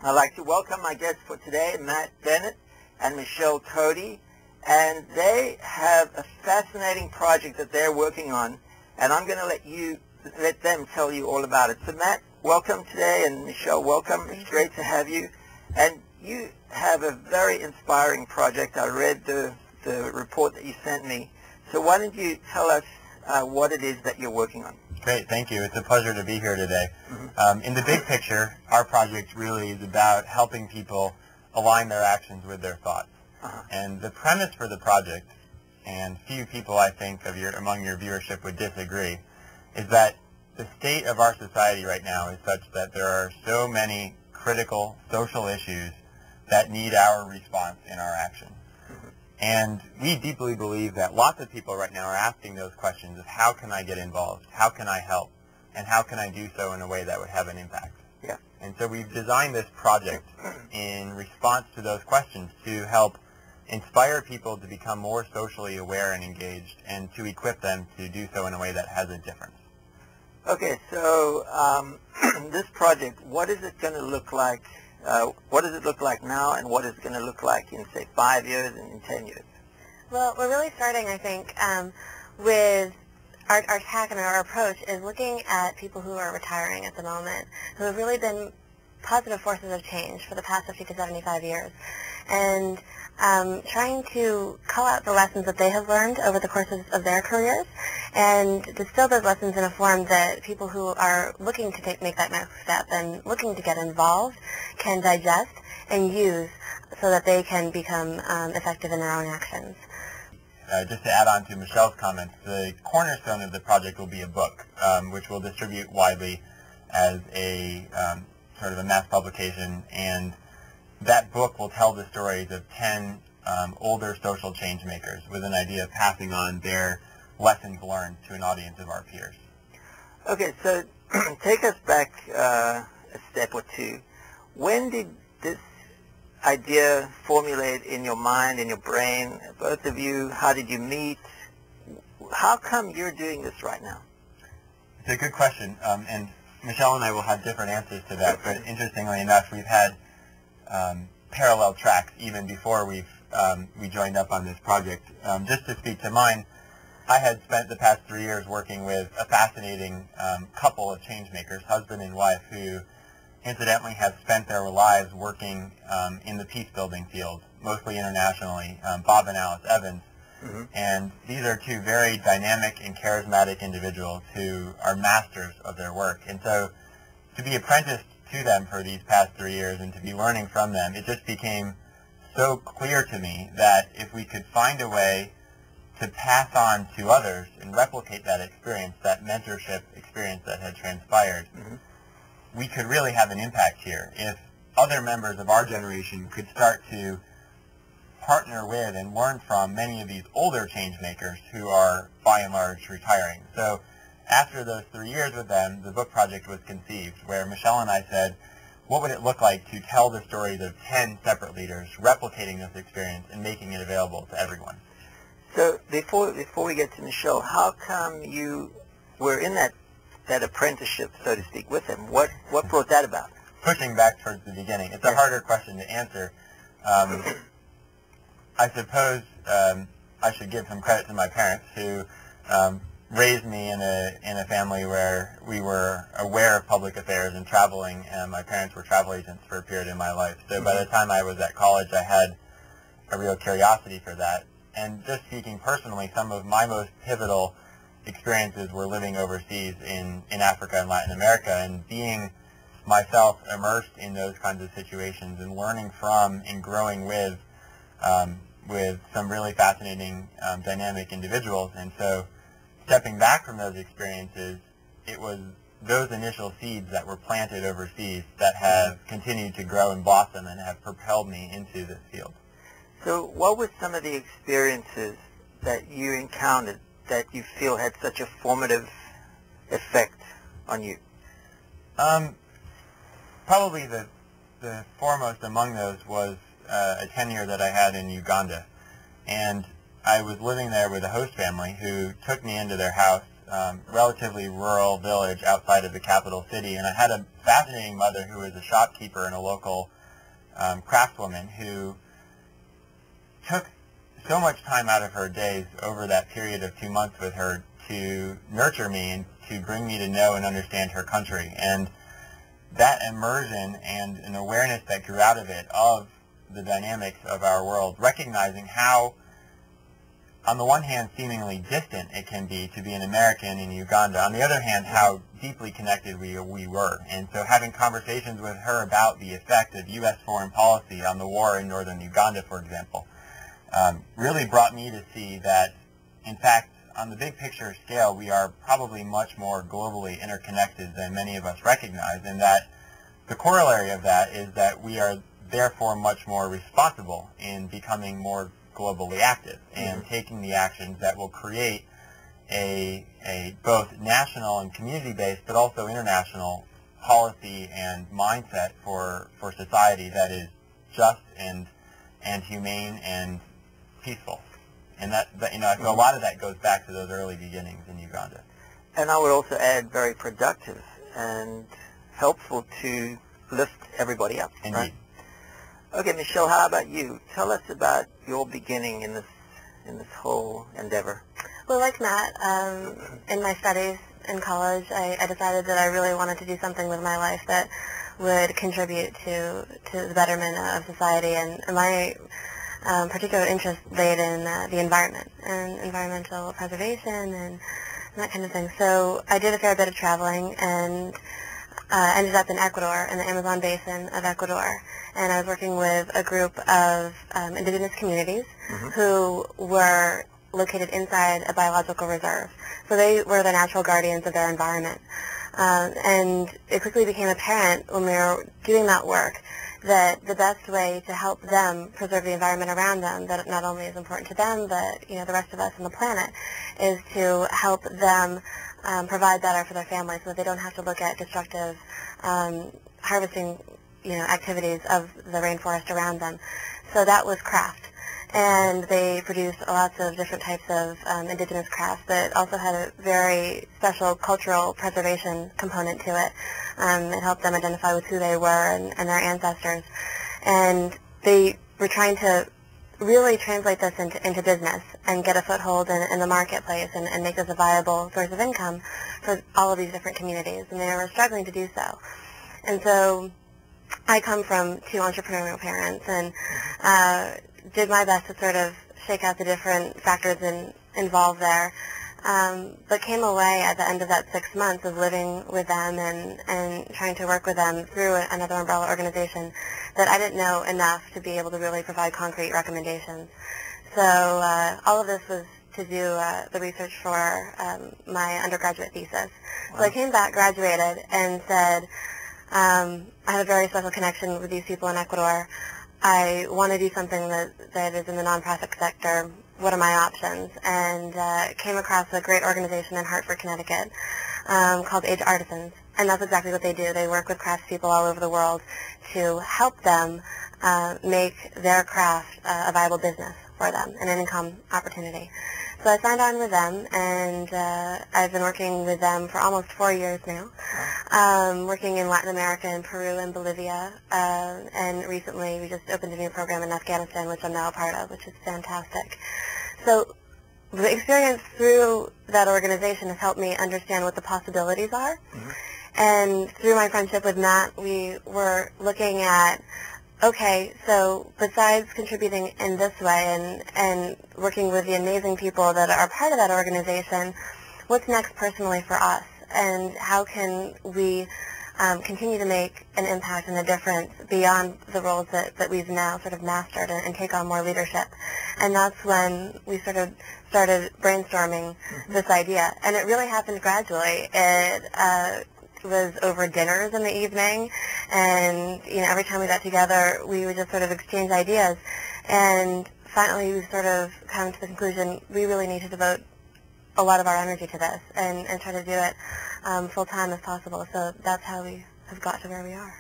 I'd like to welcome my guests for today, Matt Bennett and Michelle Cote, and they have a fascinating project that they're working on, and I'm going to let them tell you all about it. So Matt, welcome today, and Michelle, welcome. It's great to have you. And you have a very inspiring project. I read the report that you sent me. So why don't you tell us what it is that you're working on? Great, thank you. It's a pleasure to be here today. In the big picture, our project really is about helping people align their actions with their thoughts. And the premise for the project, and few people I think among your viewership would disagree, is that the state of our society right now is such that there are so many critical social issues that need our response in our action. And we deeply believe that lots of people right now are asking those questions of how can I get involved, how can I help, and how can I do so in a way that would have an impact. Yeah. And so we've designed this project in response to those questions to help inspire people to become more socially aware and engaged, and to equip them to do so in a way that has a difference. Okay, so this project, what is it going to look like? What does it look like now, and what is it going to look like in, say, 5 years and in 10 years? Well, we're really starting, I think, with our tack and our approach is looking at people who are retiring at the moment, who have really been positive forces of change for the past 50 to 75 years, and trying to call out the lessons that they have learned over the course of their careers and distill those lessons in a form that people who are looking to make that next step and looking to get involved can digest and use so that they can become effective in their own actions. Just to add on to Michelle's comments, the cornerstone of the project will be a book, which we'll distribute widely as a sort of a mass publication, and that book will tell the stories of 10 older social change makers with an idea of passing on their lessons learned to an audience of our peers. Okay, so take us back a step or two. When did this idea formulate in your mind, in your brain? Both of you, how did you meet? How come you're doing this right now? It's a good question, and Michelle and I will have different answers to that, but interestingly enough, we've had parallel tracks even before we joined up on this project. Just to speak to mine, I had spent the past 3 years working with a fascinating couple of change makers, husband and wife, who incidentally have spent their lives working in the peace-building field, mostly internationally, Bob and Alice Evans. And these are two very dynamic and charismatic individuals who are masters of their work. And so to be apprenticed to them for these past 3 years and to be learning from them, it just became so clear to me that if we could find a way to pass on to others and replicate that experience, that mentorship experience that had transpired, we could really have an impact here. If other members of our generation could start to partner with and learn from many of these older change makers who are, by and large, retiring. So after those 3 years with them, the book project was conceived, where Michelle and I said, what would it look like to tell the stories of 10 separate leaders, replicating this experience and making it available to everyone? So before we get to Michelle, how come you were in that apprenticeship, so to speak, with him? What brought that about? Pushing back towards the beginning. It's a harder question to answer. I suppose I should give some credit to my parents, who raised me in a family where we were aware of public affairs and traveling, and my parents were travel agents for a period in my life. So by the time I was at college, I had a real curiosity for that. And just speaking personally, some of my most pivotal experiences were living overseas in Africa and Latin America, and being myself immersed in those kinds of situations and learning from and growing with some really fascinating dynamic individuals. And so stepping back from those experiences, it was those initial seeds that were planted overseas that have continued to grow and blossom and have propelled me into this field. So what were some of the experiences that you encountered that you feel had such a formative effect on you? Probably the foremost among those was a tenure that I had in Uganda. And I was living there with a host family who took me into their house relatively rural village outside of the capital city, and I had a fascinating mother who was a shopkeeper and a local craftswoman who took so much time out of her days over that period of 2 months with her to nurture me and to bring me to know and understand her country. And that immersion and an awareness that grew out of it of the dynamics of our world, recognizing how, on the one hand, seemingly distant it can be to be an American in Uganda. On the other hand, how deeply connected we were. And so having conversations with her about the effect of U.S. foreign policy on the war in northern Uganda, for example, really brought me to see that, in fact, on the big picture scale, we are probably much more globally interconnected than many of us recognize, and that the corollary of that is that we are therefore much more responsible in becoming more globally active and taking the actions that will create a both national and community-based, but also international policy and mindset for society that is just and humane and peaceful. And that so a lot of that goes back to those early beginnings in Uganda. And I would also add very productive and helpful to lift everybody up. Indeed. Right? Okay, Michelle, how about you? Tell us about your beginning in this whole endeavor. Well, like Matt, in my studies in college, I decided that I really wanted to do something with my life that would contribute to the betterment of society, and my particular interest laid in the environment and environmental preservation and that kind of thing. So I did a fair bit of traveling and ended up in Ecuador, in the Amazon basin of Ecuador. And I was working with a group of indigenous communities who were located inside a biological reserve. So they were the natural guardians of their environment. And it quickly became apparent when we were doing that work that the best way to help them preserve the environment around them, that not only is important to them, but the rest of us on the planet, is to help them provide better for their families so that they don't have to look at destructive harvesting activities of the rainforest around them. So that was craft. And they produced lots of different types of indigenous crafts that also had a very special cultural preservation component to it. It helped them identify with who they were and their ancestors. And they were trying to really translate this into business and get a foothold in the marketplace and make this a viable source of income for all of these different communities. And they were struggling to do so. And so I come from two entrepreneurial parents and did my best to sort of shake out the different factors involved there, but came away at the end of that 6 months of living with them and trying to work with them through another umbrella organization that I didn't know enough to be able to really provide concrete recommendations. So all of this was to do the research for my undergraduate thesis. Wow. So I came back, graduated, and said, I have a very special connection with these people in Ecuador. I want to do something that is in the nonprofit sector. What are my options? And came across a great organization in Hartford, Connecticut called Age Artisans. And that's exactly what they do. They work with craftspeople all over the world to help them make their craft a viable business for them, an income opportunity. So I signed on with them, and I've been working with them for almost 4 years now, working in Latin America and Peru and Bolivia, and recently we just opened a new program in Afghanistan, which I'm now a part of, which is fantastic. So the experience through that organization has helped me understand what the possibilities are, and through my friendship with Matt, we were looking at, okay, so besides contributing in this way and working with the amazing people that are part of that organization, what's next personally for us? And how can we continue to make an impact and a difference beyond the roles that we've now sort of mastered and take on more leadership? And that's when we sort of started brainstorming this idea. And it really happened gradually. It was over dinners in the evening, and every time we got together we would just sort of exchange ideas, and finally we sort of come to the conclusion we really need to devote a lot of our energy to this and try to do it full time if possible. So that's how we have got to where we are.